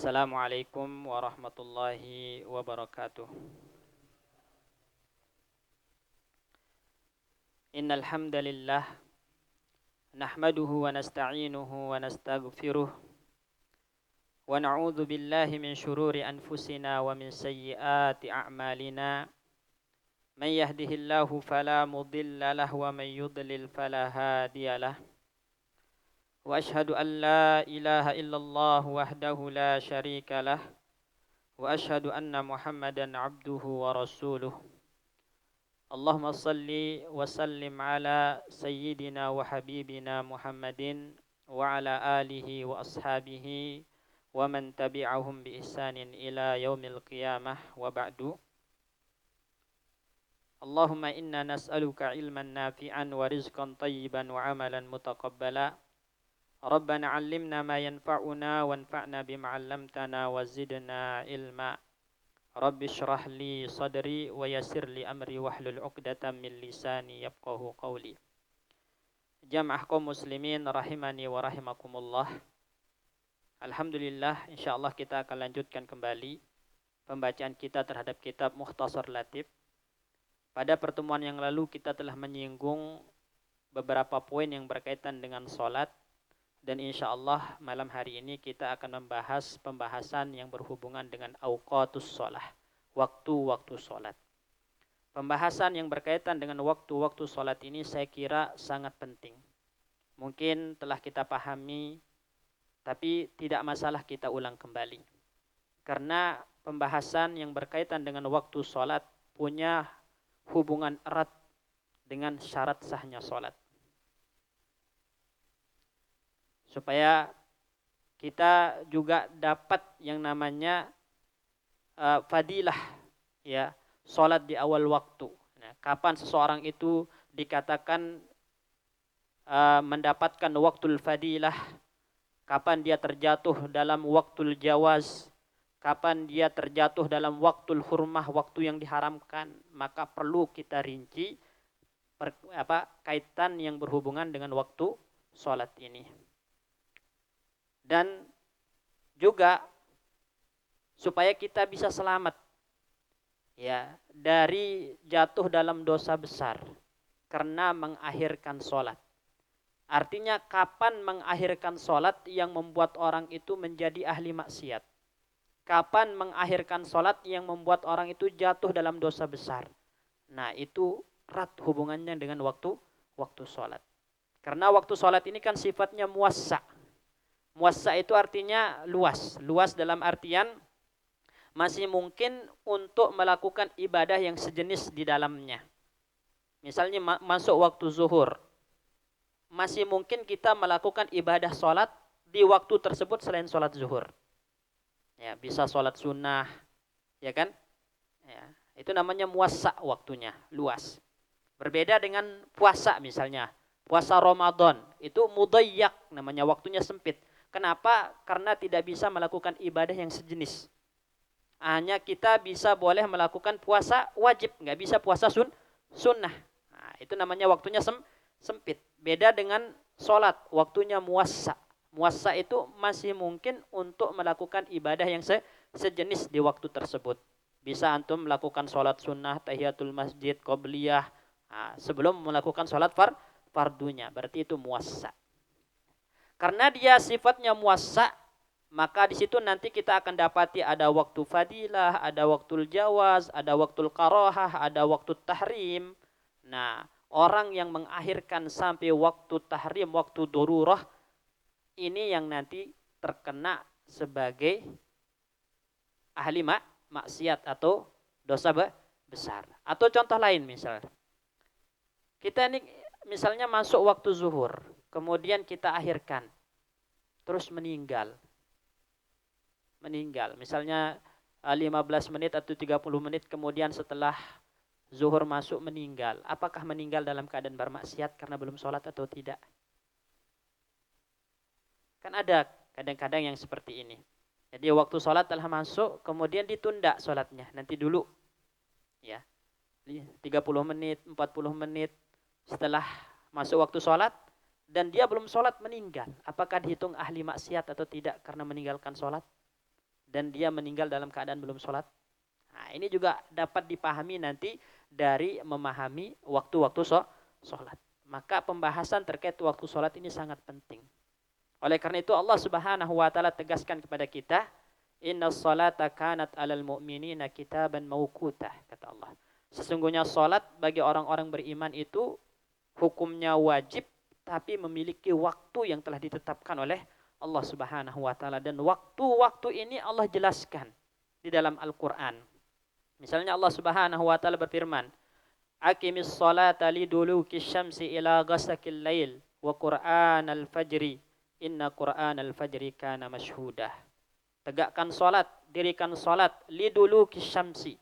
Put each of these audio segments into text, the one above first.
Assalamualaikum warahmatullahi wabarakatuh. Innal hamdalillah nahmaduhu wa nasta'inuhu wa nastaghfiruh wa na'udzu billahi min shururi anfusina wa min sayyiati a'malina. Man yahdihillahu fala mudilla lahu wa man yudlil fala hadiyalah. Wa ashhadu an la ilaha illallah wahdahu la syarika lah wa ashhadu anna Muhammadan abduhu wa rasuluh. Allahumma salli wa sallim ala sayyidina wa habibina Muhammadin wa ala alihi wa ashabihi wa man tabi'ahum bi ihsanin ila yaumil qiyamah wa ba'du. Allahumma inna nas'aluka ilman nafi'an wa rizqan tayyiban wa amalan mutaqabbala. Rabbana 'allimna ma yanfa'una wanfa'na bima 'allamtana wa zidna ilma. Rabbi syrah li sadri wa yassir li amri wahlul 'uqdatam min lisani yafqahu qawli. Jamaah kaum muslimin rahimani wa rahimakumullah. Alhamdulillah, insyaallah kita akan lanjutkan kembali pembacaan kita terhadap kitab Mukhtasar Latif. Pada pertemuan yang lalu kita telah menyinggung beberapa poin yang berkaitan dengan salat, dan insyaallah malam hari ini kita akan membahas pembahasan yang berhubungan dengan awqatus shalah, waktu-waktu salat. Pembahasan yang berkaitan dengan waktu-waktu salat ini saya kira sangat penting. Mungkin telah kita pahami, tapi tidak masalah kita ulang kembali. Karena pembahasan yang berkaitan dengan waktu salat punya hubungan erat dengan syarat sahnya salat. Supaya kita juga dapat yang namanya fadilah, ya, salat di awal waktu. Nah, kapan seseorang itu dikatakan mendapatkan waktul fadilah, kapan dia terjatuh dalam waktul jawaz, kapan dia terjatuh dalam waktul hurmah, waktu yang diharamkan, maka perlu kita rinci kaitan yang berhubungan dengan waktu salat ini. Dan juga supaya kita bisa selamat, ya, dari jatuh dalam dosa besar karena mengakhirkan sholat. Artinya kapan mengakhirkan sholat yang membuat orang itu menjadi ahli maksiat? Kapan mengakhirkan sholat yang membuat orang itu jatuh dalam dosa besar? Nah, itu erat hubungannya dengan waktu sholat. Karena waktu sholat ini kan sifatnya muwassa'. Muwassa' itu artinya luas. Luas dalam artian masih mungkin untuk melakukan ibadah yang sejenis di dalamnya. Misalnya masuk waktu zuhur, masih mungkin kita melakukan ibadah sholat di waktu tersebut selain sholat zuhur. Ya, bisa sholat sunnah, ya kan? Ya, itu namanya muwassa' waktunya, luas. Berbeda dengan puasa misalnya. Puasa Ramadan itu mudayyak, namanya waktunya sempit. Kenapa? Karena tidak bisa melakukan ibadah yang sejenis. Hanya kita bisa boleh melakukan puasa wajib, nggak bisa puasa sunnah. Nah, itu namanya waktunya sempit. Beda dengan sholat, waktunya muwassa'. Muwassa' itu masih mungkin untuk melakukan ibadah yang sejenis di waktu tersebut. Bisa antum melakukan sholat sunnah, tahiyatul masjid, qobliyah, sebelum melakukan sholat fardunya. Berarti itu muwassa'. Karena dia sifatnya muwassa', maka di situ nanti kita akan dapati ada waktu fadilah, ada waktu jawaz, ada waktu karohah, ada waktu tahrim. Nah, orang yang mengakhirkan sampai waktu tahrim, waktu darurah, ini yang nanti terkena sebagai ahli maksiat atau dosa besar. Atau contoh lain misal, kita ini misalnya masuk waktu zuhur, kemudian kita akhirkan, terus meninggal. Misalnya 15 menit atau 30 menit kemudian setelah zuhur masuk meninggal. Apakah meninggal dalam keadaan bermaksiat karena belum sholat atau tidak? Kan ada kadang-kadang yang seperti ini. Jadi waktu sholat telah masuk, kemudian ditunda sholatnya, nanti dulu. Ya, 30 menit, 40 menit setelah masuk waktu sholat, dan dia belum sholat meninggal. Apakah dihitung ahli maksiat atau tidak karena meninggalkan sholat? dan dia meninggal dalam keadaan belum sholat. Nah, ini juga dapat dipahami nanti dari memahami waktu-waktu sholat. Maka pembahasan terkait waktu sholat ini sangat penting. Oleh karena itu Allah Subhanahu wa taala tegaskan kepada kita, "Innas salata kanat 'alal mu'minina kitaban mauqutah," kata Allah. Sesungguhnya salat bagi orang-orang beriman itu hukumnya wajib tapi memiliki waktu yang telah ditetapkan oleh Allah Subhanahu wa taala, dan waktu-waktu ini Allah jelaskan di dalam Al-Qur'an. Misalnya Allah Subhanahu wa taala berfirman, "Aqimis salata liduluki syamsi ila ghasaqil lail wa qur'anal fajri inna qur'anal fajri kana masyhudah." Tegakkan salat, dirikan salat liduluki syamsi,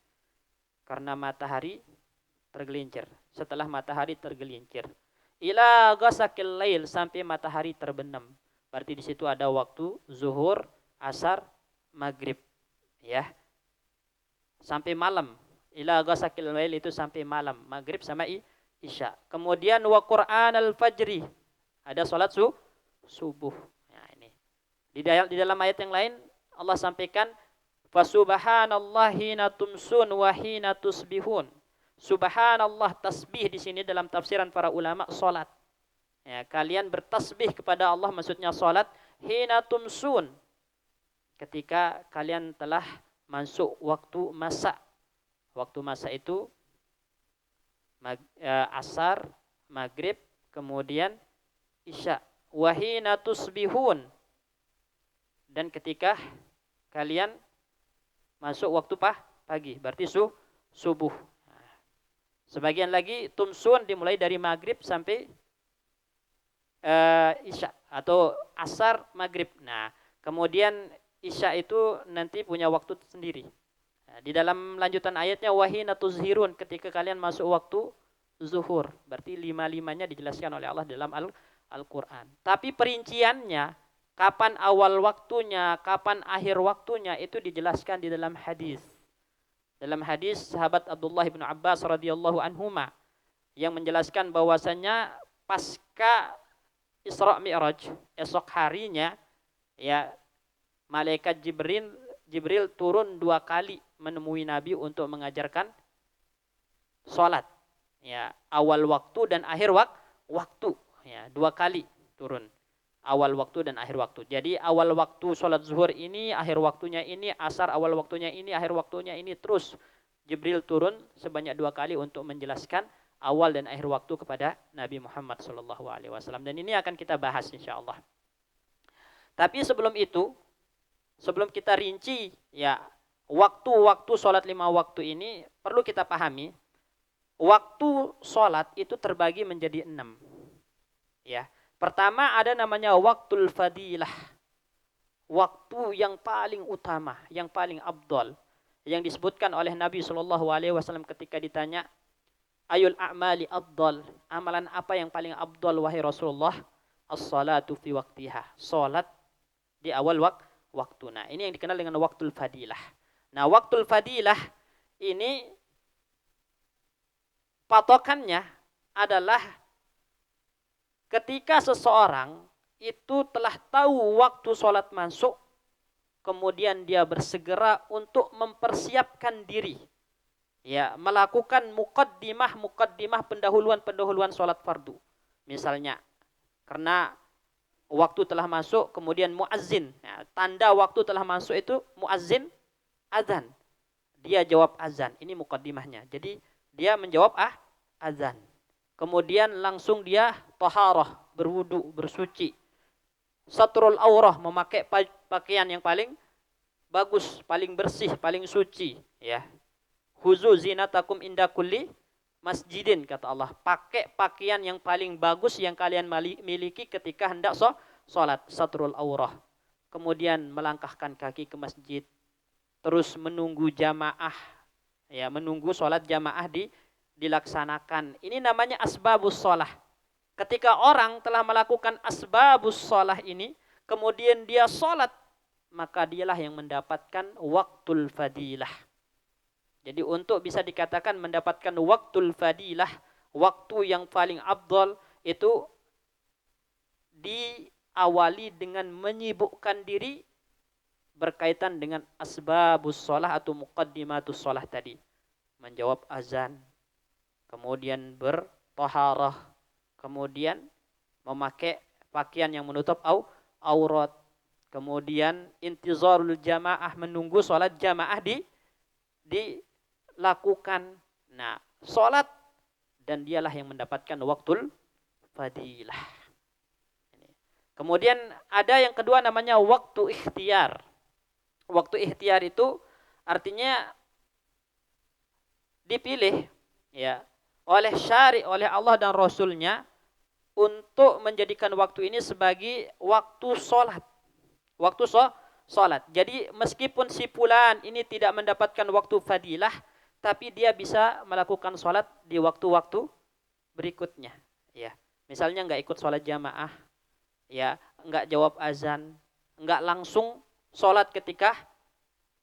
karena matahari tergelincir. Setelah matahari tergelincir, ila ghasaqil lail, sampai matahari terbenam. Berarti di situ ada waktu zuhur, asar, maghrib, ya. Sampai malam. Ila ghasaqil lail itu sampai malam, maghrib sama isya. Kemudian wa qur'anal fajri, ada salat subuh. Nah, ini. Di dalam ayat yang lain Allah sampaikan, fasubhanallahi hina tumsun wa hina tusbihun. Subhanallah, tasbih di sini dalam tafsiran para ulama salat. Ya, kalian bertasbih kepada Allah maksudnya salat. Hina tumsun, ketika kalian telah masuk waktu masa. Waktu masa itu asar, maghrib, kemudian isya. Wa hina tusbihun, dan ketika kalian masuk waktu pagi, berarti subuh. Sebagian lagi tumsun dimulai dari maghrib sampai isya atau asar maghrib. Nah, kemudian isya itu nanti punya waktu sendiri. Nah, di dalam lanjutan ayatnya wahina tuzhirun, ketika kalian masuk waktu zuhur. Berarti lima-limanya dijelaskan oleh Allah dalam Al-Quran. Tapi perinciannya, kapan awal waktunya, kapan akhir waktunya, itu dijelaskan di dalam hadis. Dalam hadis sahabat Abdullah bin Abbas radhiyallahu anhuma yang menjelaskan bahwasanya pasca Isra Mi'raj, esok harinya, ya, malaikat Jibril turun 2 kali menemui Nabi untuk mengajarkan salat. Ya, awal waktu dan akhir waktu. Ya, 2 kali turun. Awal waktu dan akhir waktu. Jadi awal waktu sholat zuhur ini, akhir waktunya ini, asar awal waktunya ini, akhir waktunya ini, terus Jibril turun sebanyak 2 kali untuk menjelaskan awal dan akhir waktu kepada Nabi Muhammad SAW. Dan ini akan kita bahas insya Allah. Tapi sebelum itu, sebelum kita rinci ya waktu-waktu sholat 5 waktu ini, perlu kita pahami waktu sholat itu terbagi menjadi 6. Ya. Pertama ada namanya waktul fadilah. Waktu yang paling utama, yang paling afdal, yang disebutkan oleh Nabi SAW ketika ditanya, ayul a'mali afdal, amalan apa yang paling afdal wahai Rasulullah? As-salatu fi waqtiha, salat di awal waktu. Nah, ini yang dikenal dengan waktul fadilah. Nah, waktul fadilah ini patokannya adalah ketika seseorang itu telah tahu waktu sholat masuk, kemudian dia bersegera untuk mempersiapkan diri, ya, melakukan muqaddimah pendahuluan sholat fardu. Misalnya, karena waktu telah masuk, kemudian muazzin, ya, tanda waktu telah masuk itu muazzin azan. Dia jawab azan, ini muqaddimahnya. Jadi dia menjawab azan. Kemudian langsung dia taharah, berwudu, bersuci. Satrul aurah, memakai pakaian yang paling bagus, paling bersih, paling suci, ya. Huzu zinatakum inda kulli masjidin, kata Allah. Pakai pakaian yang paling bagus yang kalian miliki ketika hendak sholat, satrul aurah. Kemudian melangkahkan kaki ke masjid, terus menunggu jamaah, ya, menunggu sholat jamaah dilaksanakan. Ini namanya asbabus sholah. Ketika orang telah melakukan asbabus sholah ini, kemudian dia sholat, maka dialah yang mendapatkan waktul fadilah. Jadi untuk bisa dikatakan mendapatkan waktul fadilah, waktu yang paling afdal, itu diawali dengan menyibukkan diri berkaitan dengan asbabus shalah atau muqaddimatus shalah tadi. Menjawab azan, kemudian bertaharah, kemudian memakai pakaian yang menutup aurat, kemudian intizarul jamaah, menunggu sholat jamaah dilakukan. Nah, sholat dan dialah yang mendapatkan waktul fadilah. Kemudian ada yang kedua namanya waktu ikhtiar. Waktu ikhtiar itu artinya dipilih ya oleh syari, oleh Allah dan Rasulnya untuk menjadikan waktu ini sebagai waktu sholat. Waktu sholat. Jadi meskipun si fulan ini tidak mendapatkan waktu fadilah, tapi dia bisa melakukan sholat di waktu-waktu berikutnya. Ya, misalnya nggak ikut sholat jamaah, ya nggak jawab azan, nggak langsung sholat ketika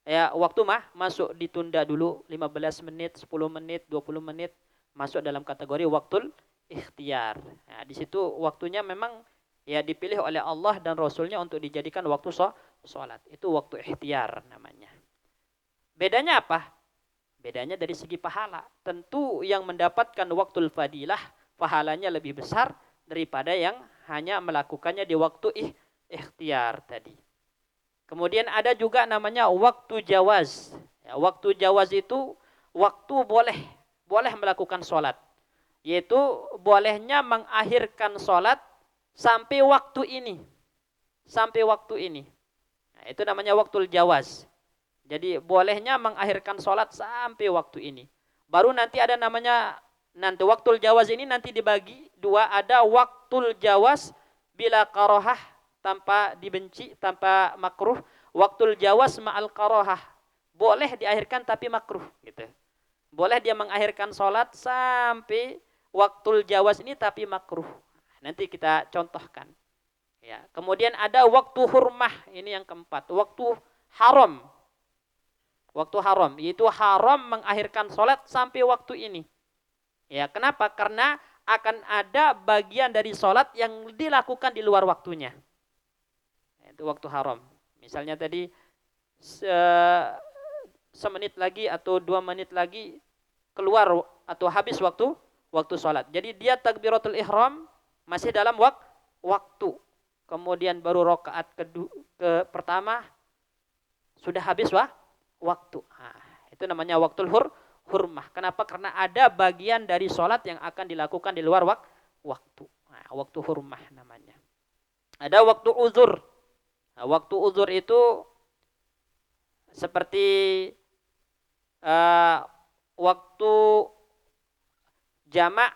ya waktu masuk, ditunda dulu 15 menit, 10 menit, 20 menit, masuk dalam kategori waktul ikhtiar. Nah, di situ waktunya memang ya dipilih oleh Allah dan Rasulnya untuk dijadikan waktu sholat. Itu waktu ikhtiar namanya. Bedanya apa? Bedanya dari segi pahala. Tentu yang mendapatkan waktul fadilah, pahalanya lebih besar daripada yang hanya melakukannya di waktu ikhtiar tadi. Kemudian ada juga namanya waktu jawaz. Ya, waktu jawaz itu waktu boleh melakukan sholat. Yaitu bolehnya mengakhirkan sholat sampai waktu ini. Sampai waktu ini. Nah, itu namanya waktul jawaz. Jadi bolehnya mengakhirkan sholat sampai waktu ini. Baru nanti ada namanya, nanti waktul jawaz ini nanti dibagi dua. Ada waktul jawaz bila karohah, tanpa dibenci, tanpa makruh. Waktul jawaz ma'al karohah, boleh diakhirkan tapi makruh gitu. Boleh dia mengakhirkan sholat sampai waktul jawaz ini tapi makruh. Nanti kita contohkan. Ya, kemudian ada waktu hurmah, ini yang keempat. Waktu haram. Waktu haram, yaitu haram mengakhirkan sholat sampai waktu ini. Ya, kenapa? Karena akan ada bagian dari sholat yang dilakukan di luar waktunya. Itu waktu haram. Misalnya tadi semenit lagi atau 2 menit lagi keluar atau habis waktu sholat. Jadi dia takbiratul ihram masih dalam waktu. Kemudian baru rakaat pertama sudah habis waktu. Nah, itu namanya waktul hurmah. Kenapa? Karena ada bagian dari sholat yang akan dilakukan di luar waktu. Nah, waktu hurmah namanya. Ada waktu uzur. Nah, waktu uzur itu seperti waktu jamak,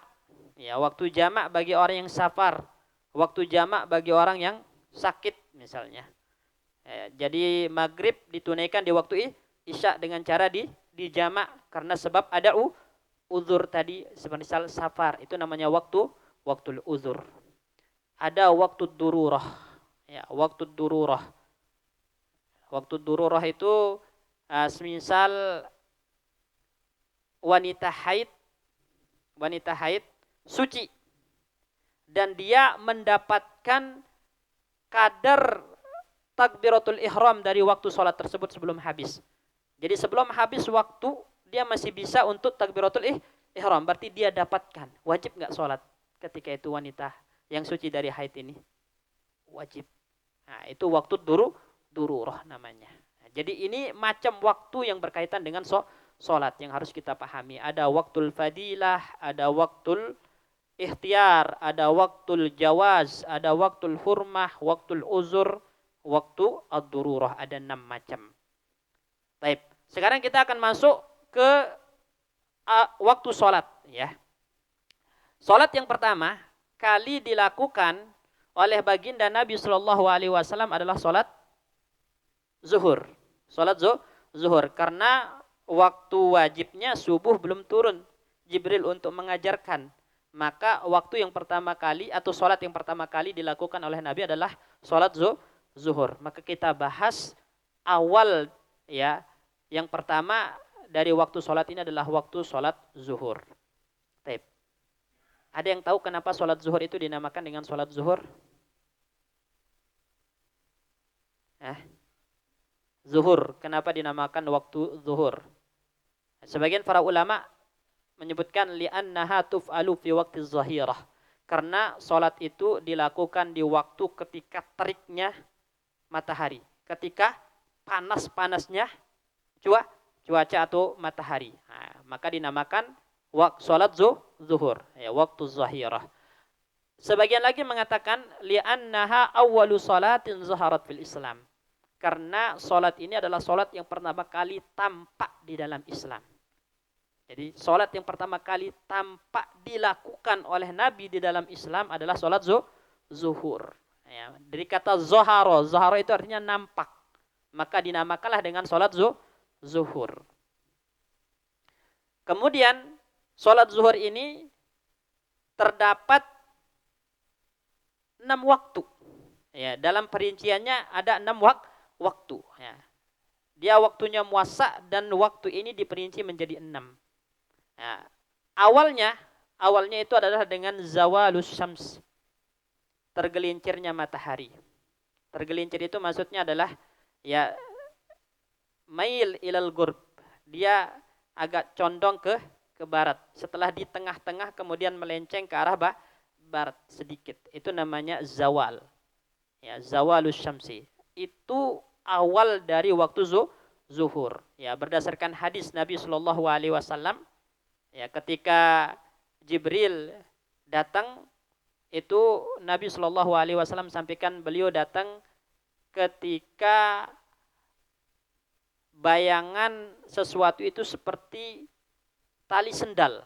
ya waktu jamak bagi orang yang safar, waktu jamak bagi orang yang sakit misalnya. Jadi maghrib ditunaikan di waktu isya dengan cara dijamak karena sebab ada uzur tadi, seperti safar, itu namanya waktul uzur. Ada waktu dururah, ya waktu dururah. Waktu dururah itu semisal wanita haid suci dan dia mendapatkan kadar takbiratul ihram dari waktu sholat tersebut sebelum habis. Jadi sebelum habis waktu dia masih bisa untuk takbiratul ihram, berarti dia dapatkan. Wajib nggak sholat ketika itu wanita yang suci dari haid ini? Wajib. Nah, itu waktu dururah namanya. Nah, jadi ini macam waktu yang berkaitan dengan sholat yang harus kita pahami. Ada waktul fadilah, ada waktul ikhtiar, ada waktul jawaz, ada waktul hurmah, waktul uzur, waktu ad-dururah. Ada 6 macam. Baik, sekarang kita akan masuk ke waktu sholat. Ya. Sholat yang pertama kali dilakukan oleh baginda Nabi SAW adalah sholat zuhur. Sholat zuhur, karena waktu wajibnya subuh belum turun Jibril untuk mengajarkan. Maka waktu yang pertama kali atau sholat yang pertama kali dilakukan oleh Nabi adalah sholat zuhur. Maka kita bahas awal, ya, yang pertama dari waktu sholat ini adalah waktu sholat zuhur. Taib. Ada yang tahu kenapa sholat zuhur itu dinamakan dengan sholat zuhur? zuhur. Kenapa dinamakan waktu zuhur? Sebagian para ulama menyebutkan li'annaha tuf'alu fi waqti zahirah. Karena solat itu dilakukan di waktu ketika teriknya matahari. Ketika panas-panasnya cuaca atau matahari. Nah, maka dinamakan solat zuhur. Ya, waktu zahirah. Sebagian lagi mengatakan li'annaha awwalu salatin zaharat fil Islam. Karena solat ini adalah solat yang pertama kali tampak di dalam Islam. Jadi solat yang pertama kali tampak dilakukan oleh Nabi di dalam Islam adalah solat zuhur. Ya, dari kata zoharo, zoharo itu artinya nampak. Maka dinamakanlah dengan solat zuhur. Kemudian solat zuhur ini terdapat 6 waktu. Ya, dalam perinciannya ada 6 waktu. Ya. Dia waktunya muasa dan waktu ini diperinci menjadi 6. Ya, awalnya itu adalah dengan zawalus syams, tergelincirnya matahari. Tergelincir itu maksudnya adalah ya mail ilal ghurb. Dia agak condong ke barat. Setelah di tengah-tengah kemudian melenceng ke arah barat sedikit. Itu namanya zawal. Ya, zawalus syamsi. Itu awal dari waktu zuhur. Ya, berdasarkan hadis Nabi Shallallahu alaihi wasallam, ya, ketika Jibril datang itu Nabi Shallallahu alaihi wasallam sampaikan beliau datang ketika bayangan sesuatu itu seperti tali sendal.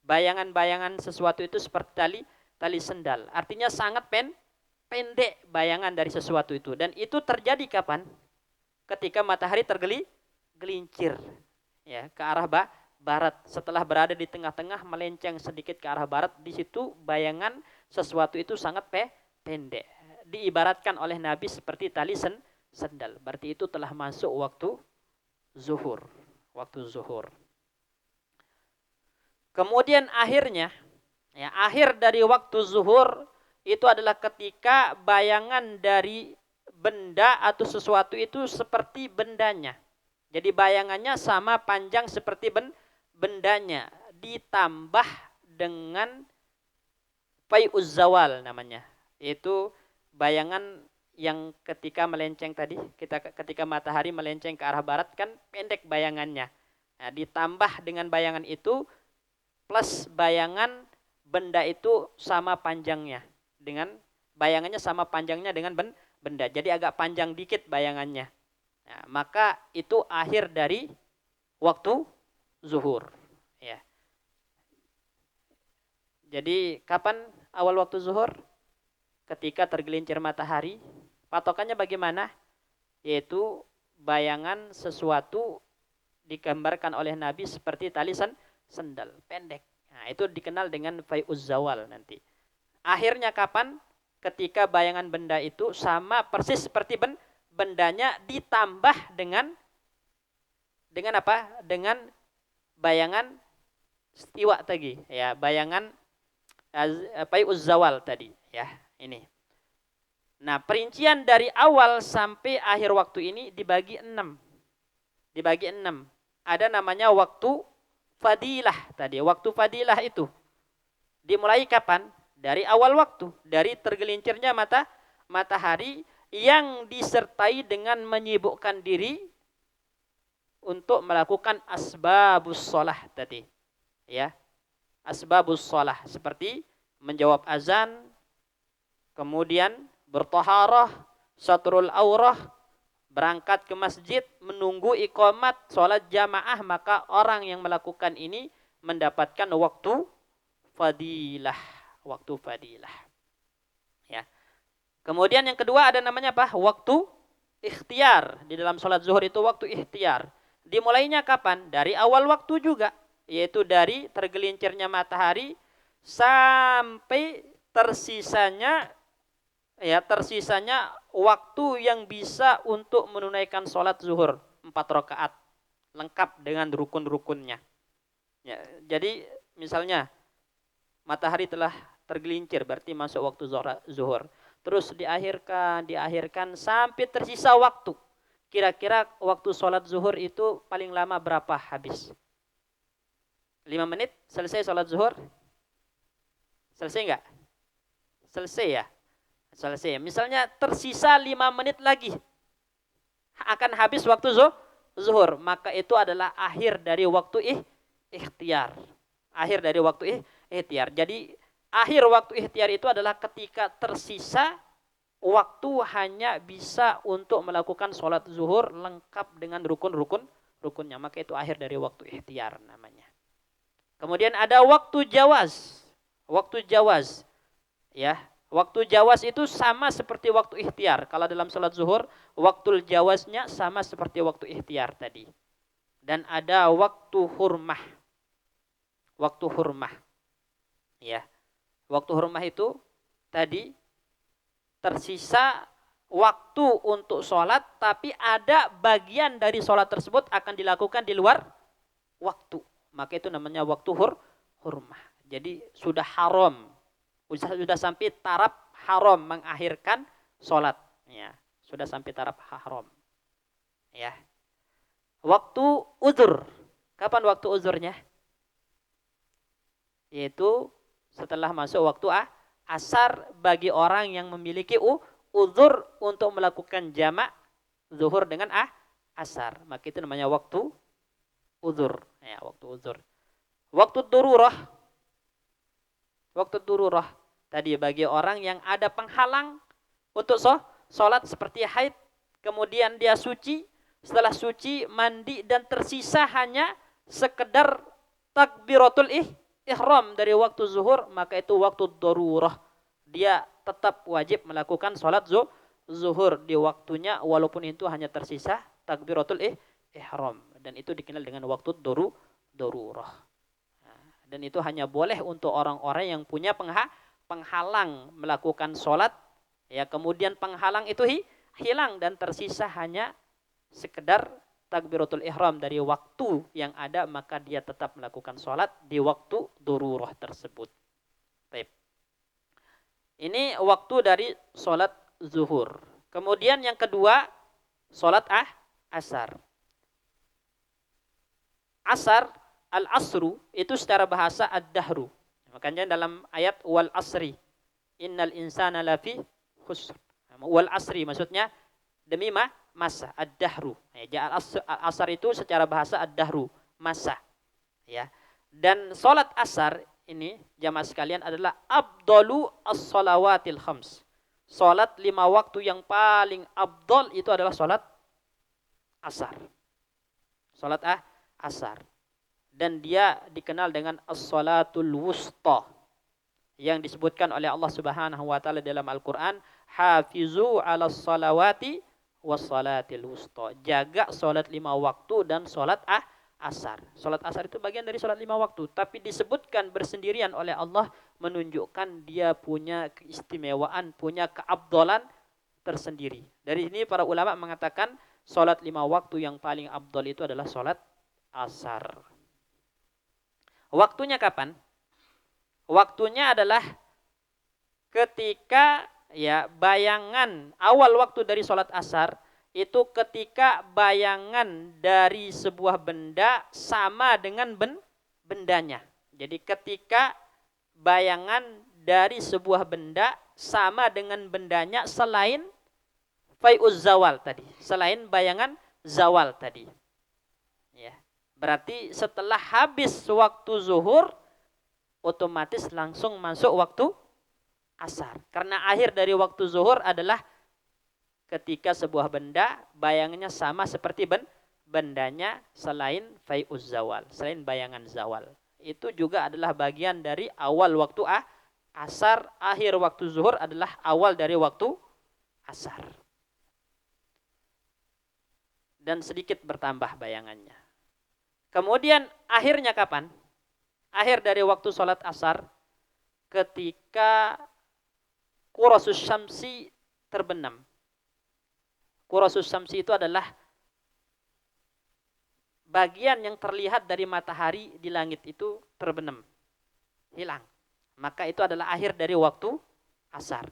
Bayangan-bayangan sesuatu itu seperti tali sendal. Artinya sangat pendek bayangan dari sesuatu itu. Dan itu terjadi kapan? Ketika matahari tergelincir ya, ke arah barat. Setelah berada di tengah-tengah melenceng sedikit ke arah barat, di situ bayangan sesuatu itu sangat pendek. Diibaratkan oleh Nabi seperti tali sendal. Berarti itu telah masuk waktu zuhur. Waktu zuhur. Kemudian akhirnya, ya, akhir dari waktu zuhur itu adalah ketika bayangan dari benda atau sesuatu itu seperti bendanya. Jadi bayangannya sama panjang seperti bendanya, ditambah dengan fai'uz zawal namanya. Yaitu bayangan yang ketika melenceng tadi, ketika matahari melenceng ke arah barat kan pendek bayangannya. Nah, ditambah dengan bayangan itu plus bayangan benda itu sama panjangnya dengan bayangannya sama panjangnya dengan benda. Jadi agak panjang dikit bayangannya. Nah, maka itu akhir dari waktu zuhur. Ya. Jadi kapan awal waktu zuhur? Ketika tergelincir matahari. Patokannya bagaimana? Yaitu bayangan sesuatu digambarkan oleh Nabi seperti tali sendal pendek. Nah, itu dikenal dengan fai'uz zawal nanti. Akhirnya kapan? Ketika bayangan benda itu sama persis seperti bendanya ditambah dengan apa? Dengan bayangan istiwa tadi, ya, bayangan fai'uz zawal tadi, ya, ini. Nah, perincian dari awal sampai akhir waktu ini dibagi 6. Dibagi 6. Ada namanya waktu fadilah tadi. Waktu fadilah itu dimulai kapan? Dari awal waktu, dari tergelincirnya matahari yang disertai dengan menyibukkan diri untuk melakukan asbabus shalah tadi. Ya. Asbabus shalah seperti menjawab azan, kemudian bertaharah, satrul aurah, berangkat ke masjid, menunggu iqamat, sholat jamaah, maka orang yang melakukan ini mendapatkan waktu fadilah. Waktu fadilah. Ya. Kemudian yang kedua ada namanya apa? Waktu ikhtiar. Di dalam sholat zuhur itu waktu ikhtiar. Dimulainya kapan? Dari awal waktu juga. Yaitu dari tergelincirnya matahari sampai tersisanya waktu yang bisa untuk menunaikan sholat zuhur 4 rakaat lengkap dengan rukun-rukunnya. Ya, jadi misalnya matahari telah tergelincir berarti masuk waktu zuhur. Terus diakhirkan sampai tersisa waktu. kira-kira waktu sholat zuhur itu paling lama berapa habis? 5 menit selesai sholat zuhur? Selesai enggak? Selesai ya? Selesai. Misalnya tersisa 5 menit lagi akan habis waktu zuhur, maka itu adalah akhir dari waktu ikhtiar. Akhir dari waktu ikhtiar. Jadi akhir waktu ikhtiar itu adalah ketika tersisa waktu hanya bisa untuk melakukan sholat zuhur lengkap dengan rukunnya. Maka itu akhir dari waktu ikhtiar namanya. Kemudian ada waktu jawaz. Waktu jawaz. Ya, waktu jawaz itu sama seperti waktu ikhtiar. Kalau dalam sholat zuhur, waktu jawaznya sama seperti waktu ikhtiar tadi. Dan ada waktu hurmah. Waktu hurmah. Ya. Waktu hurmah itu tadi tersisa waktu untuk sholat, tapi ada bagian dari sholat tersebut akan dilakukan di luar waktu. Maka itu namanya waktu hurmah. Jadi sudah haram. Sudah sampai taraf haram mengakhirkan sholat. Ya. Sudah sampai taraf haram. Ya. Waktu uzur. Kapan waktu uzurnya? Yaitu setelah masuk waktu asar bagi orang yang memiliki uzur untuk melakukan jamak zuhur dengan asar. Maka itu namanya waktu uzur. Ya, waktu uzur. Waktu dururah. Waktu dururah. Tadi bagi orang yang ada penghalang untuk sholat seperti haid. Kemudian dia suci. Setelah suci, mandi dan tersisa hanya sekedar takbiratul ihram dari waktu zuhur, maka itu waktu darurah. Dia tetap wajib melakukan sholat zuhur di waktunya walaupun itu hanya tersisa takbiratul ihram, dan itu dikenal dengan waktu darurah. Dan itu hanya boleh untuk orang-orang yang punya penghalang melakukan sholat, ya, kemudian penghalang itu hilang dan tersisa hanya sekedar takbiratul ihram dari waktu yang ada, maka dia tetap melakukan sholat di waktu darurah tersebut. Baik. Ini waktu dari sholat zuhur. Kemudian yang kedua, sholat asar. Asar, al-asru, itu secara bahasa ad-dahru. Makanya dalam ayat wal asri, innal insana lafi khusr. Wal asri maksudnya demi masa, ad-dahru. Ya, asar itu secara bahasa ad-dahru, masa. Ya. Dan sholat asar ini jamaah sekalian adalah afdalu as-shalawatil khams. Sholat 5 waktu yang paling afdal itu adalah sholat asar. Sholat asar. Dan dia dikenal dengan as-shalatul wusta, yang disebutkan oleh Allah Subhanahu wa taala dalam Al-Qur'an, hafizu 'alas salawati wassalatil wusta. Jaga sholat 5 waktu dan sholat asar. Sholat asar itu bagian dari sholat 5 waktu, tapi disebutkan bersendirian oleh Allah, menunjukkan dia punya keistimewaan, punya keabdolan tersendiri. Dari ini para ulama mengatakan sholat 5 waktu yang paling abdol itu adalah sholat asar. Waktunya kapan? Waktunya adalah ketika, ya, bayangan awal waktu dari sholat asar itu ketika bayangan dari sebuah benda sama dengan bendanya. Jadi ketika bayangan dari sebuah benda sama dengan bendanya selain fai'uz zawal tadi, selain bayangan zawal tadi. Ya. Berarti setelah habis waktu zuhur otomatis langsung masuk waktu asar. Karena akhir dari waktu zuhur adalah ketika sebuah benda bayangannya sama seperti bendanya selain fai'uz zawal, selain bayangan zawal. Itu juga adalah bagian dari awal waktu asar. Akhir waktu zuhur adalah awal dari waktu asar. Dan sedikit bertambah bayangannya. Kemudian akhirnya kapan? Akhir dari waktu sholat asar ketika qurasus syamsi terbenam. Qurasus syamsi itu adalah bagian yang terlihat dari matahari di langit itu terbenam, hilang. Maka itu adalah akhir dari waktu asar.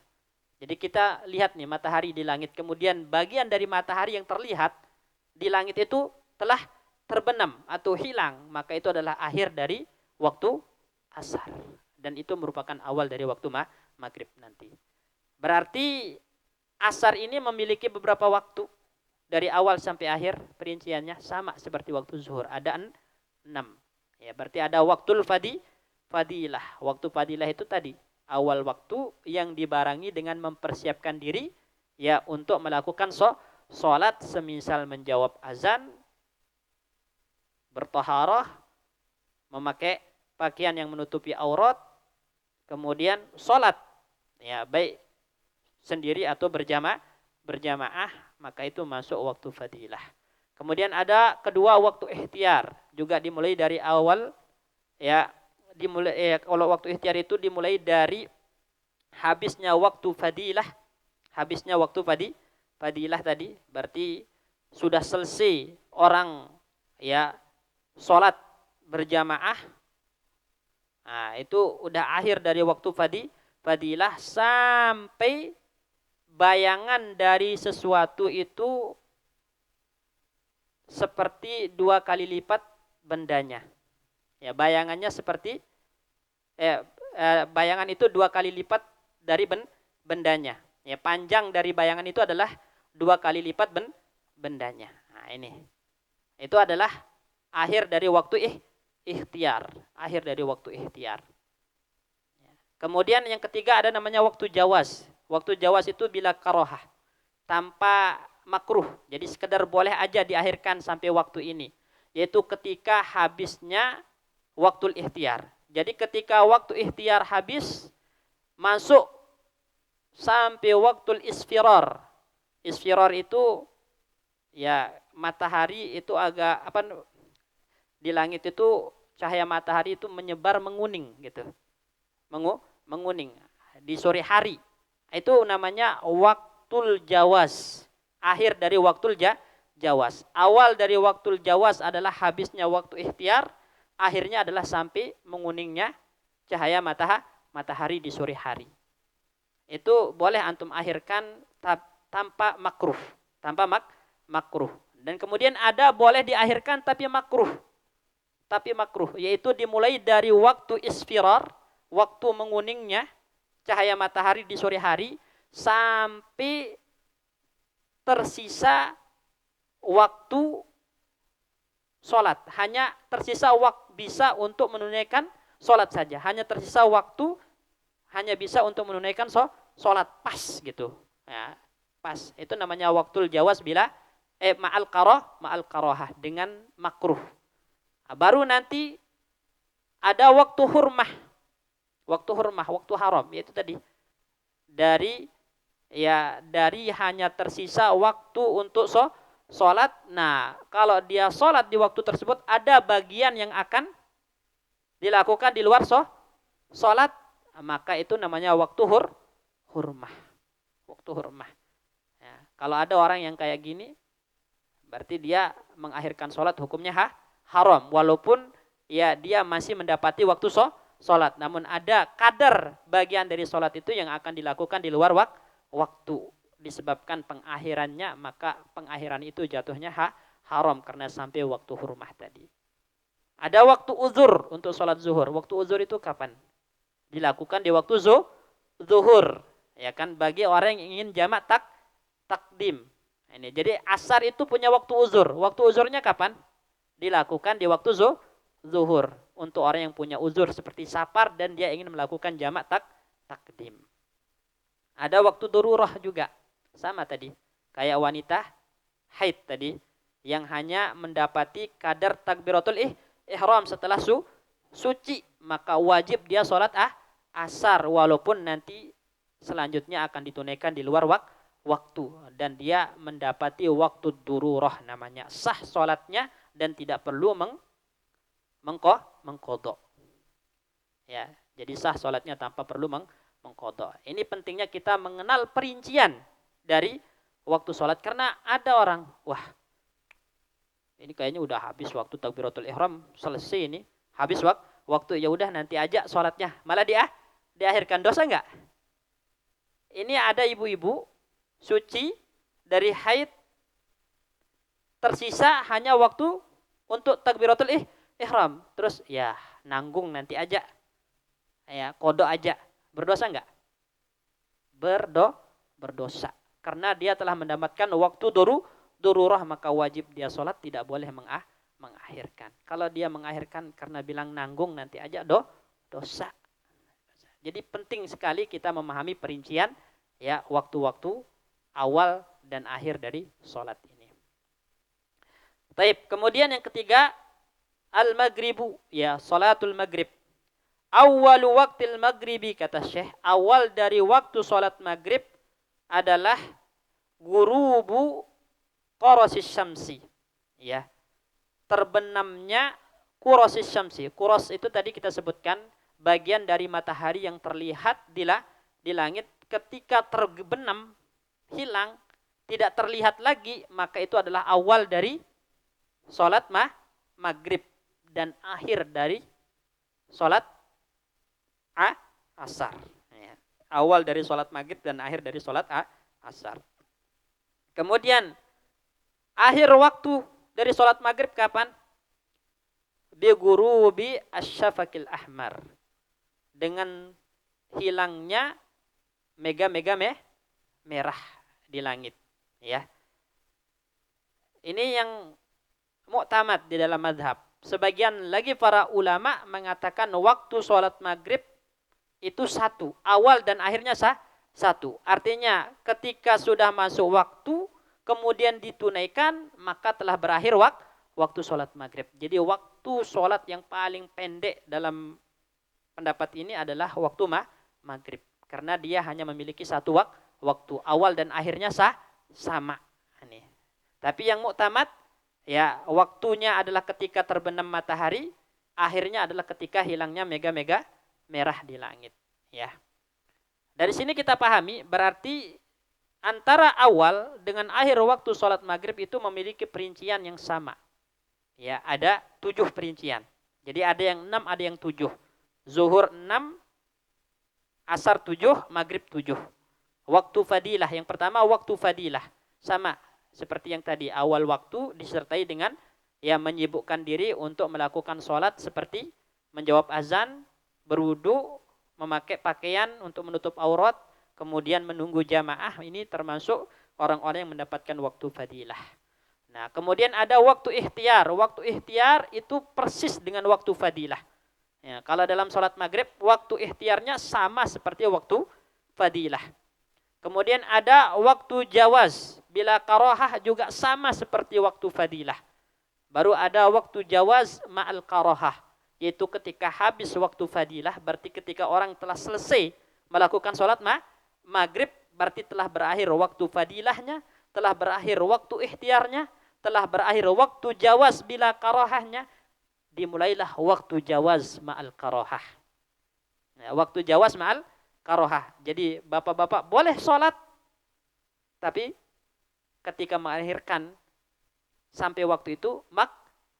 Jadi kita lihat nih matahari di langit, kemudian bagian dari matahari yang terlihat di langit itu telah terbenam atau hilang, maka itu adalah akhir dari waktu asar. Dan itu merupakan awal dari waktu maghrib nanti. Berarti asar ini memiliki beberapa waktu. Dari awal sampai akhir perinciannya sama seperti waktu zuhur. Ada 6. Ya, berarti ada waktu fadilah. Waktu fadilah itu tadi. Awal waktu yang dibarengi dengan mempersiapkan diri ya untuk melakukan sholat, semisal menjawab azan, bertaharah, memakai pakaian yang menutupi aurat, kemudian sholat. Ya, baik sendiri atau berjamaah, maka itu masuk waktu fadilah. Kemudian ada kedua waktu ikhtiar, juga dimulai dari awal ya, kalau waktu ikhtiar itu dimulai dari habisnya waktu fadilah. Habisnya waktu fadilah tadi berarti sudah selesai orang ya sholat berjamaah. Nah, itu udah akhir dari waktu fadilah sampai bayangan dari sesuatu itu seperti 2 kali lipat bendanya. Ya, bayangannya seperti bayangan itu 2 kali lipat dari bendanya. Ya, panjang dari bayangan itu adalah 2 kali lipat bendanya. Nah, ini. Itu adalah akhir dari waktu ikhtiar. Akhir dari waktu ikhtiar. Kemudian yang ketiga ada namanya waktu jawas. Waktu jawas itu bila karohah, tanpa makruh. Jadi sekedar boleh aja diakhirkan sampai waktu ini. Yaitu ketika habisnya waktu ikhtiar. Jadi ketika waktu ikhtiar habis, masuk sampai waktu isfirar. Isfirar itu ya matahari itu agak di langit itu cahaya matahari itu menyebar menguning gitu. Menguning di sore hari. Itu namanya waktul jawas. Akhir dari waktul jawas. Awal dari waktul jawas adalah habisnya waktu ikhtiar. Akhirnya adalah sampai menguningnya cahaya matahari di sore hari. Itu boleh antum akhirkan tanpa makruh. Tanpa makruh. Dan kemudian ada boleh diakhirkan tapi makruh. Tapi makruh. Yaitu dimulai dari waktu isfirar. Waktu menguningnya cahaya matahari di sore hari sampai tersisa waktu sholat. Hanya tersisa waktu bisa untuk menunaikan sholat saja. Hanya tersisa waktu hanya bisa untuk menunaikan sholat pas gitu. Ya, pas. Itu namanya waktul jawas bila ma'al karohah dengan makruh. Baru nanti ada waktu hurmah. Waktu hurmah, waktu haram, yaitu tadi dari hanya tersisa waktu untuk sholat. Nah, kalau dia sholat di waktu tersebut ada bagian yang akan dilakukan di luar sholat, maka itu namanya waktu hurmah. Waktu hurmah. Ya, kalau ada orang yang kayak gini, berarti dia mengakhirkan sholat hukumnya haram, walaupun ya dia masih mendapati waktu sholat, namun ada kadar bagian dari sholat itu yang akan dilakukan di luar waktu. Disebabkan pengakhirannya, maka pengakhiran itu jatuhnya haram karena sampai waktu hurmah tadi. Ada waktu uzur untuk sholat zuhur. Waktu uzur itu kapan? Dilakukan di waktu zuhur. Ya kan, bagi orang yang ingin jamak takdim. Ini. Jadi asar itu punya waktu uzur. Waktu uzurnya kapan? Dilakukan di waktu zuhur. Untuk orang yang punya uzur seperti safar dan dia ingin melakukan jamak takdim. Ada waktu darurah juga. Sama tadi. Kayak wanita haid tadi. Yang hanya mendapati kadar takbiratul ihram setelah suci. Maka wajib dia sholat asar. Walaupun nanti selanjutnya akan ditunaikan di luar waktu. Dan dia mendapati waktu darurah namanya. Sah sholatnya dan tidak perlu mengkodok. Ya, jadi sah sholatnya tanpa perlu mengkodok. Ini pentingnya kita mengenal perincian dari waktu sholat. Karena ada orang, wah ini kayaknya udah habis waktu takbiratul ihram, selesai ini. Habis waktu, ya udah nanti aja sholatnya. Malah diakhirkan, dosa enggak? Ini ada ibu-ibu suci dari haid, tersisa hanya waktu untuk takbiratul ihram. Terus ya nanggung nanti aja. Ya, kodok aja. Berdosa enggak? Berdosa. Karena dia telah mendapatkan waktu dururah, maka wajib dia sholat, tidak boleh mengakhirkan. Kalau dia mengakhirkan karena bilang nanggung nanti aja dosa. Jadi penting sekali kita memahami perincian ya waktu-waktu awal dan akhir dari sholat ini. Baik, kemudian yang ketiga al-maghribu, ya sholatul maghrib. Awwalu waqtil maghribi, kata Syekh, awal dari waktu sholat maghrib adalah gurubu qurasis syamsi, ya, terbenamnya qurasis syamsi. Quras itu tadi kita sebutkan bagian dari matahari yang terlihat di langit. Ketika terbenam, hilang, tidak terlihat lagi, maka itu adalah awal dari sholat maghrib dan akhir dari sholat asar. Ya. Awal dari sholat maghrib dan akhir dari sholat asar. Kemudian akhir waktu dari sholat maghrib kapan? Bi ghurubi asyafaqil ahmar, dengan hilangnya mega-mega merah di langit, ya. Ini yang mu'tamad di dalam mazhab. Sebagian lagi para ulama mengatakan waktu sholat maghrib itu satu, awal dan akhirnya satu. Artinya ketika sudah masuk waktu kemudian ditunaikan, maka telah berakhir waktu sholat maghrib. Jadi waktu sholat yang paling pendek dalam pendapat ini adalah waktu maghrib. Karena dia hanya memiliki satu waktu, awal dan akhirnya sama. Ini. Tapi yang mu'tamad, ya, waktunya adalah ketika terbenam matahari, akhirnya adalah ketika hilangnya mega-mega merah di langit. Ya. Dari sini kita pahami berarti antara awal dengan akhir waktu sholat maghrib itu memiliki perincian yang sama. Ya, ada 7 perincian. Jadi ada yang 6, ada yang 7. Zuhur 6, asar 7, maghrib 7. Waktu fadilah, yang pertama waktu fadilah. Sama seperti yang tadi, awal waktu disertai dengan ya menyibukkan diri untuk melakukan sholat seperti menjawab azan, berwudu, memakai pakaian untuk menutup aurat, kemudian menunggu jamaah. Ini termasuk orang-orang yang mendapatkan waktu fadilah. Nah, kemudian ada waktu ikhtiar. Waktu ikhtiar itu persis dengan waktu fadilah. Ya, kalau dalam sholat maghrib, waktu ikhtiarnya sama seperti waktu fadilah. Kemudian ada waktu jawaz. Bila karohah juga sama seperti waktu fadilah. Baru ada waktu jawaz ma'al karohah. Yaitu ketika habis waktu fadilah, berarti ketika orang telah selesai melakukan sholat maghrib, berarti telah berakhir waktu fadilahnya, telah berakhir waktu ikhtiarnya, telah berakhir waktu jawaz bila karohahnya, dimulailah waktu jawaz ma'al karohah. Nah, waktu jawaz ma'al karohah. Jadi bapak-bapak boleh sholat, tapi ketika mengakhirkan sampai waktu itu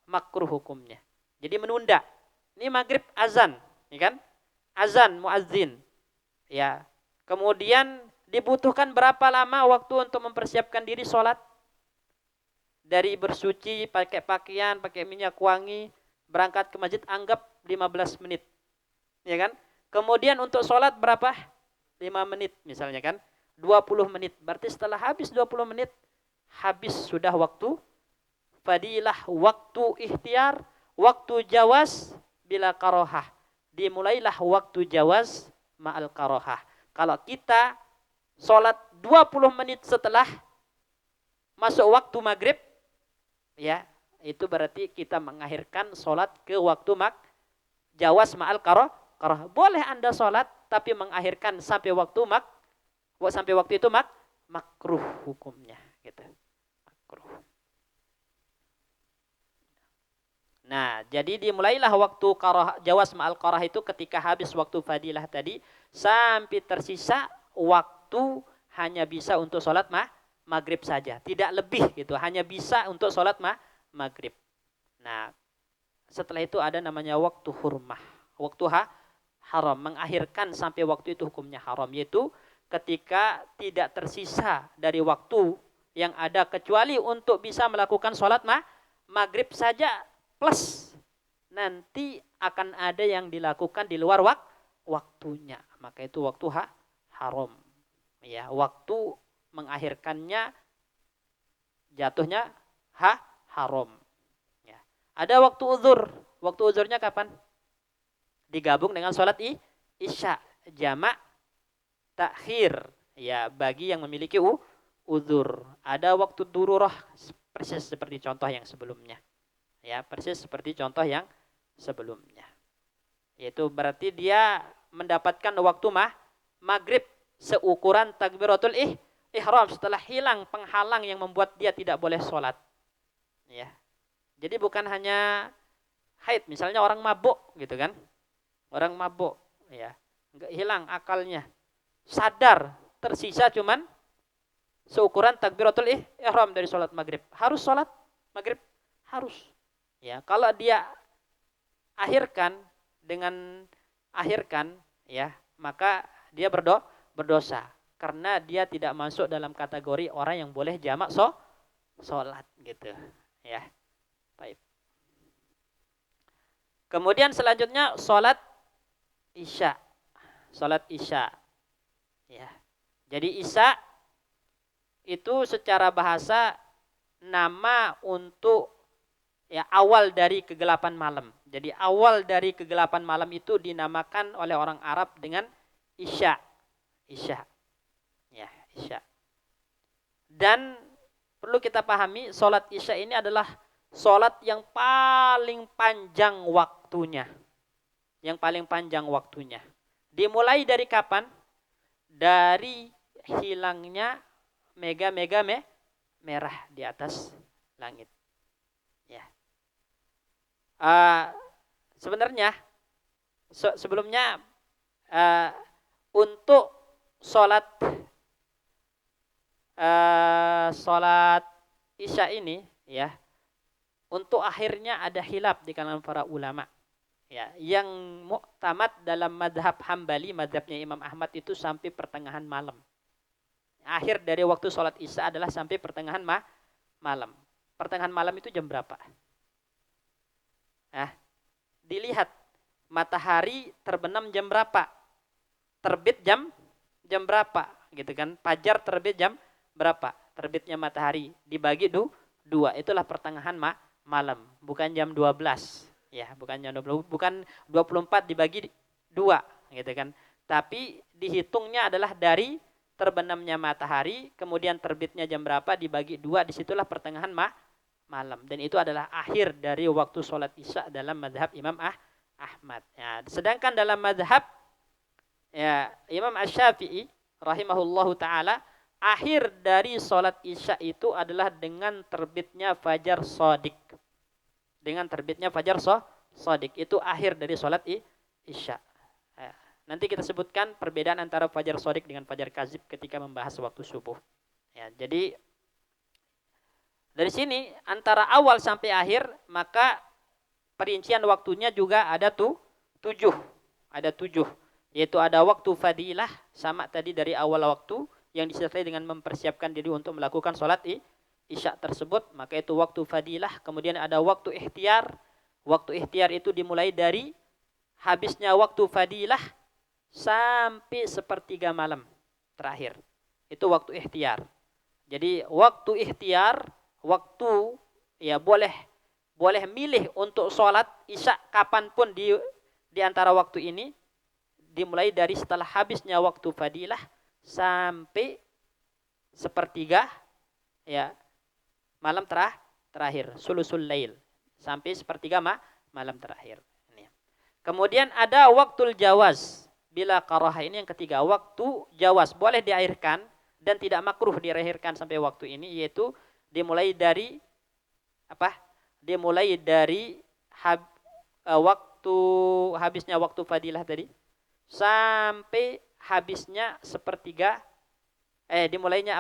makruh hukumnya. Jadi menunda. Ini maghrib azan, ya kan? Azan muazzin. Ya. Kemudian dibutuhkan berapa lama waktu untuk mempersiapkan diri sholat? Dari bersuci, pakai pakaian, pakai minyak wangi, berangkat ke masjid, anggap 15 menit. Ya kan? Kemudian untuk sholat berapa? 5 menit misalnya kan? 20 menit. Berarti setelah habis 20 menit, habis sudah waktu fadilah, waktu ikhtiar, waktu jawaz bila karohah. Dimulailah waktu jawaz ma'al karohah. Kalau kita sholat 20 menit setelah masuk waktu maghrib, ya, itu berarti kita mengakhirkan sholat ke waktu jawaz ma'al karohah. Boleh Anda sholat, tapi mengakhirkan sampai waktu itu makruh hukumnya. Gitu. Makruh. Nah, jadi dimulailah waktu jawaz ma'al qarah itu ketika habis waktu fadilah tadi sampai tersisa waktu hanya bisa untuk sholat maghrib saja, tidak lebih gitu, hanya bisa untuk sholat maghrib. Nah, setelah itu ada namanya waktu hurmah, waktu haram, mengakhirkan sampai waktu itu hukumnya haram, yaitu ketika tidak tersisa dari waktu yang ada kecuali untuk bisa melakukan sholat maghrib saja plus nanti akan ada yang dilakukan di luar waktunya. Maka itu waktu haram. Ya, waktu mengakhirkannya jatuhnya haram. Ya. Ada waktu uzur. Waktu uzurnya kapan? Digabung dengan sholat isya, jamak takhir. Ya, bagi yang memiliki uzur. Ada waktu dururah, persis seperti contoh yang sebelumnya. Ya, persis seperti contoh yang sebelumnya. Yaitu berarti dia mendapatkan waktu maghrib seukuran takbiratul ihram setelah hilang penghalang yang membuat dia tidak boleh sholat. Ya. Jadi bukan hanya haid, misalnya orang mabuk gitu kan. Orang mabuk, ya. Enggak hilang akalnya. Sadar, tersisa cuman seukuran takbiratul ihram dari sholat maghrib. Harus sholat maghrib? Harus. Ya, kalau dia akhirkan ya, maka dia berdosa karena dia tidak masuk dalam kategori orang yang boleh jamak sholat gitu, ya. Baik. Kemudian selanjutnya sholat isya. Sholat isya. Ya. Jadi isya itu secara bahasa nama untuk ya awal dari kegelapan malam. Jadi awal dari kegelapan malam itu dinamakan oleh orang Arab dengan isya. Isya. Ya, isya. Dan perlu kita pahami sholat isya ini adalah sholat yang paling panjang waktunya. Yang paling panjang waktunya. Dimulai dari kapan? Dari hilangnya mega-mega merah di atas langit. Ya. Sebenarnya sebelumnya untuk sholat isya ini ya, untuk akhirnya ada khilaf di kalangan para ulama. Ya, yang muktamad dalam madhab Hambali, madhabnya Imam Ahmad itu sampai pertengahan malam. Akhir dari waktu sholat isya adalah sampai pertengahan malam. Pertengahan malam itu jam berapa? Nah, dilihat matahari terbenam jam berapa, terbit jam berapa, gitu kan? Fajar terbit jam berapa? Terbitnya matahari dibagi dua, itulah pertengahan malam, bukan jam 12. Ya, bukan jam 20, bukan 24 dibagi 2, gitu kan? Tapi dihitungnya adalah dari terbenamnya matahari, kemudian terbitnya jam berapa dibagi 2, disitulah pertengahan malam. Dan itu adalah akhir dari waktu sholat isya dalam madhab Imam Ahmad. Ya, sedangkan dalam madhab ya, Imam Asy-Syafi'i rahimahullahu ta'ala, akhir dari sholat isya itu adalah dengan terbitnya fajar shadiq. Dengan terbitnya fajar shadiq itu akhir dari sholat isya. Ya, nanti kita sebutkan perbedaan antara fajar shadiq dengan fajar kazib ketika membahas waktu subuh. Ya, jadi dari sini antara awal sampai akhir maka perincian waktunya juga ada 7. Ada 7. Yaitu ada waktu fadilah sama tadi dari awal waktu yang disertai dengan mempersiapkan diri untuk melakukan sholat isya tersebut, maka itu waktu fadilah. Kemudian ada waktu ikhtiar. Waktu ikhtiar itu dimulai dari habisnya waktu fadilah sampai sepertiga malam terakhir. Itu waktu ikhtiar. Jadi waktu ikhtiar, waktu ya boleh milih untuk sholat isya kapanpun di antara waktu ini, dimulai dari setelah habisnya waktu fadilah sampai sepertiga ya malam terakhir, sulusul lail, sampai sepertiga malam terakhir. Ini. Kemudian ada waktul jawaz bila karah, ini yang ketiga, waktu jawaz boleh diakhirkan dan tidak makruh diakhirkan sampai waktu ini, yaitu dimulai dari apa? Dimulai dari waktu habisnya waktu fadilah tadi sampai habisnya sepertiga dimulainya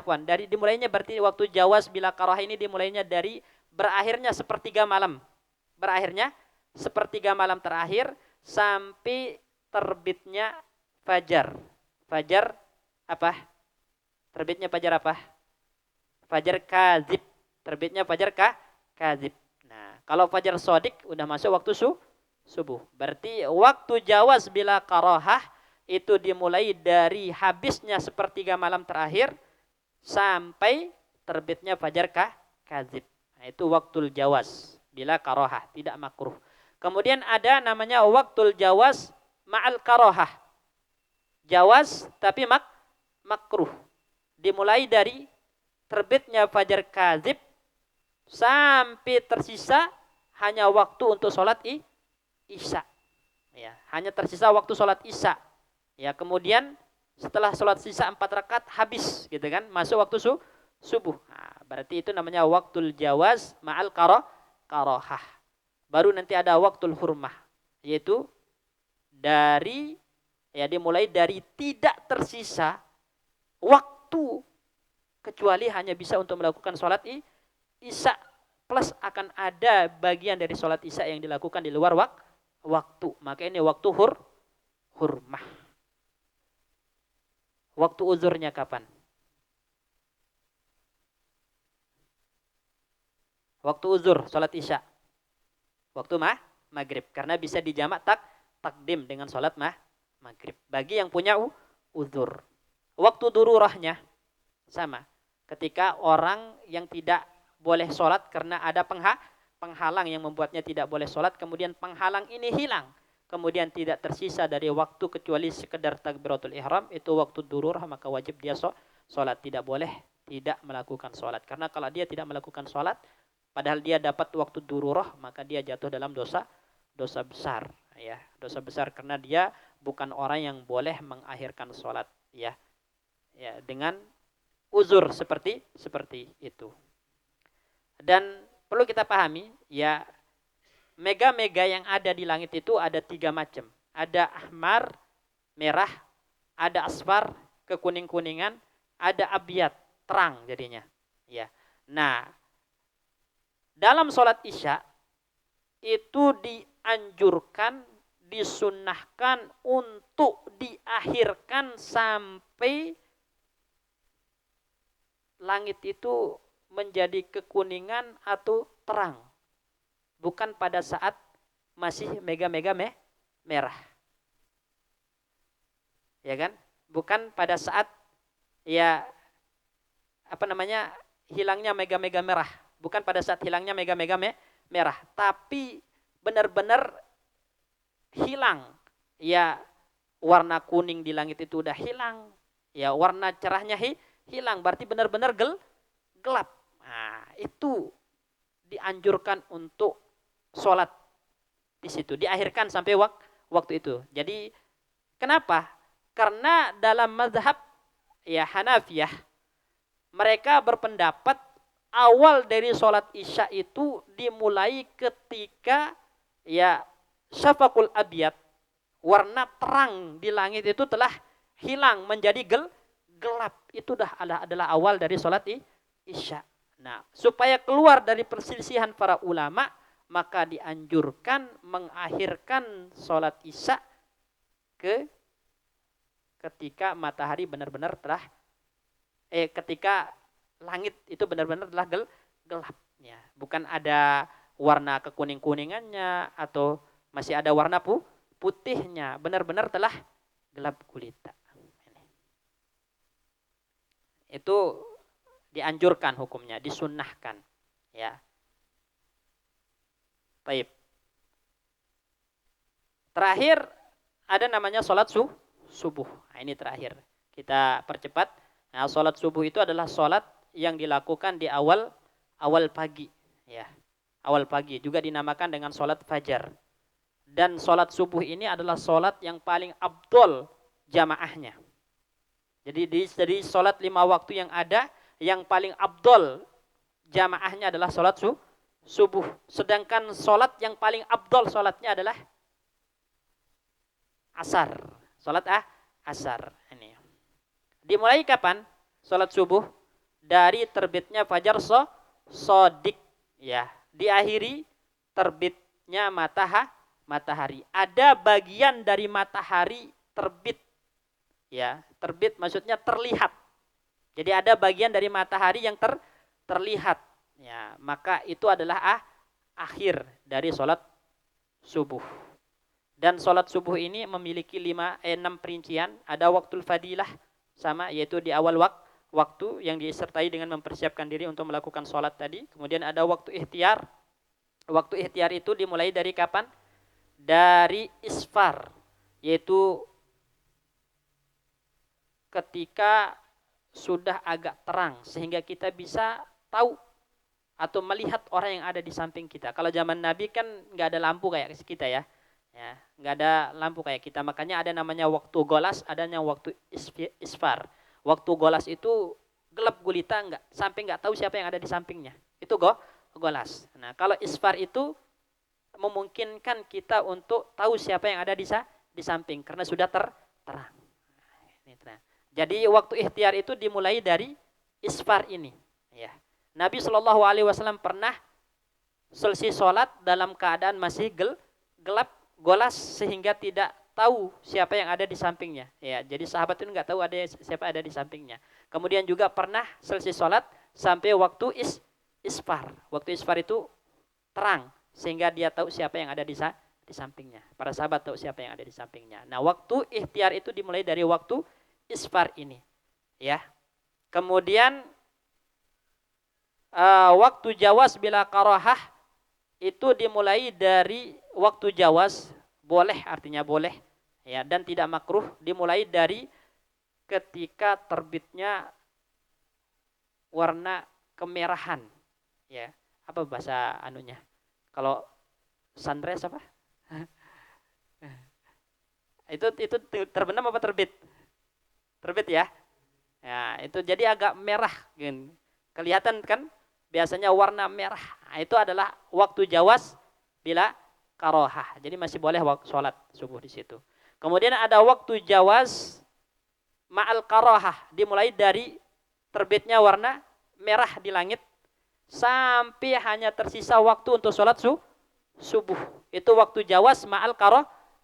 berarti waktu jawaz bila karah ini dimulainya dari berakhirnya sepertiga malam. Berakhirnya sepertiga malam terakhir sampai terbitnya fajar. Fajar apa? Terbitnya fajar apa? fajar kadzib. Terbitnya fajar kadzib. Nah, kalau fajar shadiq udah masuk waktu subuh. Berarti waktu jawaz bila karohah itu dimulai dari habisnya sepertiga malam terakhir sampai terbitnya fajar kadzib. Nah, itu waktul jawaz bila karohah, tidak makruh. Kemudian ada namanya waktul jawaz ma'al karohah. Jawaz tapi makruh. Dimulai dari terbitnya fajar kadzib sampai tersisa hanya waktu untuk sholat isya. Ya, hanya tersisa waktu sholat isya. Ya, kemudian setelah sholat sisa 4 rakaat habis, gitu kan? Masuk waktu subuh. Nah, berarti itu namanya waktul jawaz ma'al karohah. Baru nanti ada waktul hurmah, yaitu dari dimulai dari tidak tersisa waktu kecuali hanya bisa untuk melakukan sholat isya plus akan ada bagian dari sholat isya yang dilakukan di luar waktu. Maka ini waktu hurmah. Waktu uzurnya kapan? Waktu uzur sholat isya. Waktu maghrib. Karena bisa dijamak takdim dengan sholat maghrib. Bagi yang punya uzur. Waktu dururahnya sama. Ketika orang yang tidak boleh sholat karena ada penghalang yang membuatnya tidak boleh sholat. Kemudian penghalang ini hilang. Kemudian tidak tersisa dari waktu kecuali sekedar takbiratul ihram. Itu waktu dururah, maka wajib dia sholat. Tidak boleh tidak melakukan sholat. Karena kalau dia tidak melakukan sholat, padahal dia dapat waktu dururah, maka dia jatuh dalam dosa besar. Ya, dosa besar karena dia bukan orang yang boleh mengakhirkan sholat. Ya, dengan uzur seperti itu. Dan perlu kita pahami, ya, mega-mega yang ada di langit itu ada 3 macam. Ada ahmar, merah, ada asfar, kekuning-kuningan, ada abyad, terang jadinya. Ya. Nah, dalam sholat isya itu dianjurkan, disunnahkan untuk diakhirkan sampai langit itu menjadi kekuningan atau terang. Bukan pada saat masih mega-mega merah. Ya kan? Bukan pada saat hilangnya mega-mega merah. Bukan pada saat hilangnya mega-mega merah. Tapi benar-benar hilang. Ya, warna kuning di langit itu udah hilang. Ya, warna cerahnya hilang. Berarti benar-benar gelap. Nah, itu dianjurkan untuk sholat di situ, diakhirkan sampai waktu itu. Jadi kenapa? Karena dalam mazhab Hanafiyah mereka berpendapat awal dari sholat isya itu dimulai ketika syafaqul abyad, warna terang di langit itu telah hilang menjadi gelap. Itu adalah awal dari sholat isya. Nah, supaya keluar dari perselisihan para ulama, maka dianjurkan mengakhirkan sholat isya ketika matahari benar-benar telah ketika langit itu benar-benar telah gelap. Ya, bukan ada warna kekuning-kuningannya atau masih ada warna putihnya, benar-benar telah gelap gulita. Itu dianjurkan hukumnya, disunnahkan. Ya. Baik. Terakhir ada namanya sholat subuh. Nah, ini terakhir. Kita percepat. Nah, sholat subuh itu adalah sholat yang dilakukan di awal pagi. Ya. Awal pagi. Juga dinamakan dengan sholat fajar. Dan sholat subuh ini adalah sholat yang paling afdol jamaahnya. Jadi sholat 5 waktu yang ada, yang paling afdol jamaahnya adalah sholat subuh. Sedangkan sholat yang paling afdol sholatnya adalah asar. Sholat asar. Ini. Dimulai kapan sholat subuh? Dari terbitnya fajar shadiq. Ya. Diakhiri terbitnya matahari. Ada bagian dari matahari terbit. Ya, terbit maksudnya terlihat. Jadi ada bagian dari matahari yang terlihat, ya, maka itu adalah akhir dari sholat subuh. Dan sholat subuh ini memiliki 6 perincian. Ada waktu fadilah sama, yaitu di awal waktu yang disertai dengan mempersiapkan diri untuk melakukan sholat tadi. Kemudian ada waktu ikhtiar. Waktu ikhtiar itu dimulai dari kapan? Dari isfar, yaitu ketika sudah agak terang sehingga kita bisa tahu atau melihat orang yang ada di samping kita. Kalau zaman Nabi kan nggak ada lampu kayak kita ya, nggak ada lampu kayak kita. Makanya ada namanya waktu golas, adanya waktu isfar. Waktu golas itu gelap gulita, sampai nggak tahu siapa yang ada di sampingnya. Itu golas. Nah, kalau isfar itu memungkinkan kita untuk tahu siapa yang ada di samping karena sudah terang. Ini terang. Jadi waktu ikhtiar itu dimulai dari isfar ini. Ya. Nabi Shallallahu Alaihi Wasallam pernah selesai sholat dalam keadaan masih gelap golas sehingga tidak tahu siapa yang ada di sampingnya. Ya, jadi sahabat itu nggak tahu siapa ada di sampingnya. Kemudian juga pernah selesai sholat sampai waktu isfar. Waktu isfar itu terang sehingga dia tahu siapa yang ada di sampingnya. Para sahabat tahu siapa yang ada di sampingnya. Nah, waktu ikhtiar itu dimulai dari waktu isfar ini, ya. Kemudian waktu jawas bila karohah itu dimulai dari waktu jawas, boleh artinya boleh, ya, dan tidak makruh dimulai dari ketika terbitnya warna kemerahan, ya. Apa bahasa anunya? Kalau sunrise apa? itu terbenam apa terbit? Terbit ya. Ya, itu jadi agak merah gitu. Kelihatan kan? Biasanya warna merah. Nah, itu adalah waktu jawas bila karohah. Jadi masih boleh sholat subuh di situ. Kemudian ada waktu jawas ma'al karohah. Dimulai dari terbitnya warna merah di langit sampai hanya tersisa waktu untuk sholat subuh. Itu waktu jawas ma'al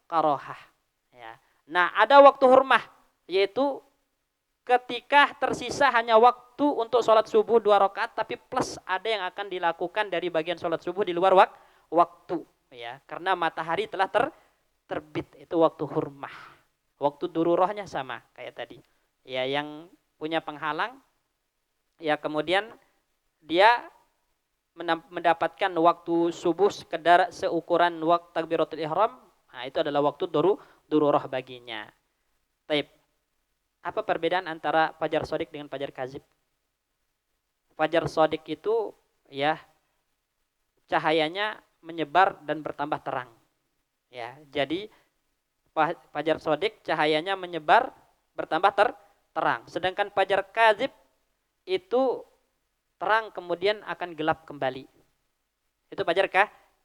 karohah. Ya. Nah, ada waktu hurmah, yaitu ketika tersisa hanya waktu untuk sholat subuh 2 rakaat, tapi plus ada yang akan dilakukan dari bagian sholat subuh di luar waktu, ya, karena matahari telah terbit. Itu waktu hurmah. Waktu dururohnya sama kayak tadi, ya, yang punya penghalang, ya, kemudian dia mendapatkan waktu subuh sekedar seukuran waktu takbiratul ihram. Nah, itu adalah waktu dururoh baginya. Taib. Apa perbedaan antara fajar sodik dengan fajar kazib? Fajar sodik itu, ya, cahayanya menyebar dan bertambah terang. Ya, jadi fajar sodik cahayanya menyebar bertambah terang. Sedangkan fajar kazib itu terang kemudian akan gelap kembali. Itu fajar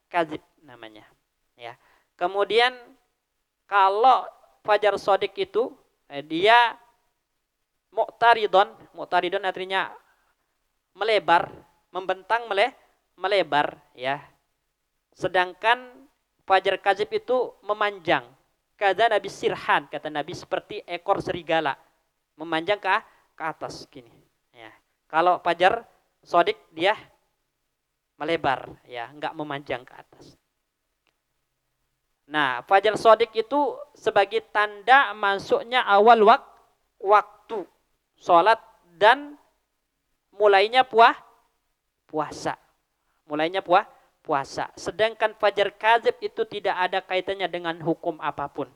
kazib namanya. Ya. Kemudian kalau fajar sodik itu dia mu'taridon artinya melebar, membentang melebar, ya. Sedangkan fajar kazib itu memanjang. Kata Nabi sirhan, kata Nabi seperti ekor serigala, memanjang ke atas gini, ya. Kalau fajar sodik dia melebar, ya, enggak memanjang ke atas. Nah, fajar sodik itu sebagai tanda masuknya awal waktu sholat dan mulainya puasa. Mulainya puasa. Sedangkan fajar kazib itu tidak ada kaitannya dengan hukum apapun.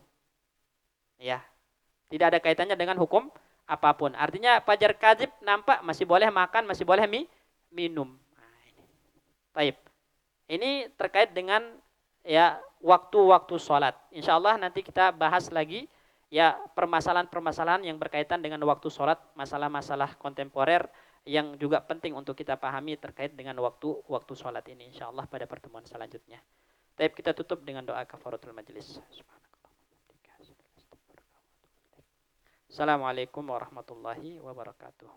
Ya. Tidak ada kaitannya dengan hukum apapun. Artinya fajar kazib nampak masih boleh makan, masih boleh minum. Nah, ini. Taib. Ini terkait dengan, ya, waktu-waktu sholat. Insyaallah nanti kita bahas lagi, ya, permasalahan-permasalahan yang berkaitan dengan waktu sholat, masalah-masalah kontemporer yang juga penting untuk kita pahami terkait dengan waktu sholat ini, insyaallah pada pertemuan selanjutnya. Tapi kita tutup dengan doa kafaratul majelis. Assalamualaikum warahmatullahi wabarakatuh.